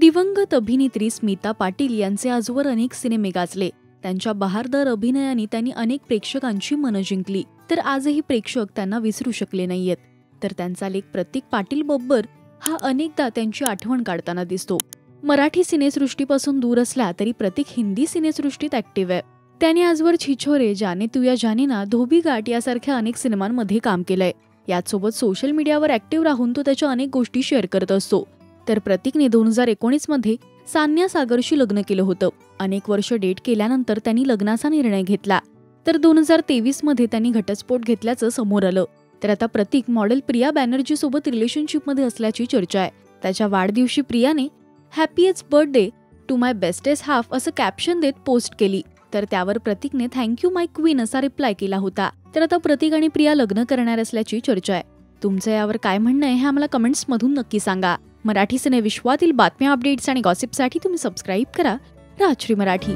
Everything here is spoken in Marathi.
दिवंगत अभिनेत्री स्मिता पाटील यांचे आजवर अनेक सिनेमे गाजले. त्यांच्या बहारदार अभिनयाने त्यांनी अनेक प्रेक्षकांची मनं जिंकली. तर आजही प्रेक्षक त्यांना विसरू शकले नाहीयेत. तर त्यांचा लेक प्रतीक पाटील बब्बर हा अनेकदा त्यांची आठवण काढताना दिसतो. मराठी सिनेसृष्टीपासून दूर असला तरी प्रतीक हिंदी सिनेसृष्टीत ऍक्टिव्ह आहे. त्याने आजवर छिछोरे, जाने तू या जाने ना, धोबी घाट यासारख्या अनेक सिनेमांमध्ये काम केलंय. याचसोबत सोशल मीडियावर ऍक्टिव्ह राहून तो त्याच्या अनेक गोष्टी शेअर करत असतो. तर प्रतीकने 2019 मध्ये सान्या सागरशी लग्न केलं होतं. अनेक वर्ष डेट केल्यानंतर त्यांनी लग्नाचा निर्णय घेतला. तर 2023 मध्ये त्यांनी घटस्फोट घेतल्याचं समोर आलं. तर आता प्रतीक मॉडेल प्रिया बॅनर्जी सोबत रिलेशनशिपमध्ये असल्याची चर्चा आहे. त्याच्या वाढदिवशी प्रियाने happiest birthday to my bestest half असं कॅप्शन देत पोस्ट केली. तर त्यावर प्रतीकने थँक्यू माय क्वीन असा रिप्लाय केला होता. तर आता प्रतीक आणि प्रिया लग्न करणार असल्याची चर्चा आहे. तुमचं यावर काय म्हणणं आहे हे आम्हाला कमेंट्समधून नक्की सांगा. मराठी सिने विश्वातील बातम्या, अपडेट्स आणि गॉसिपसाठी तुम्ही सबस्क्राईब करा राजश्री मराठी.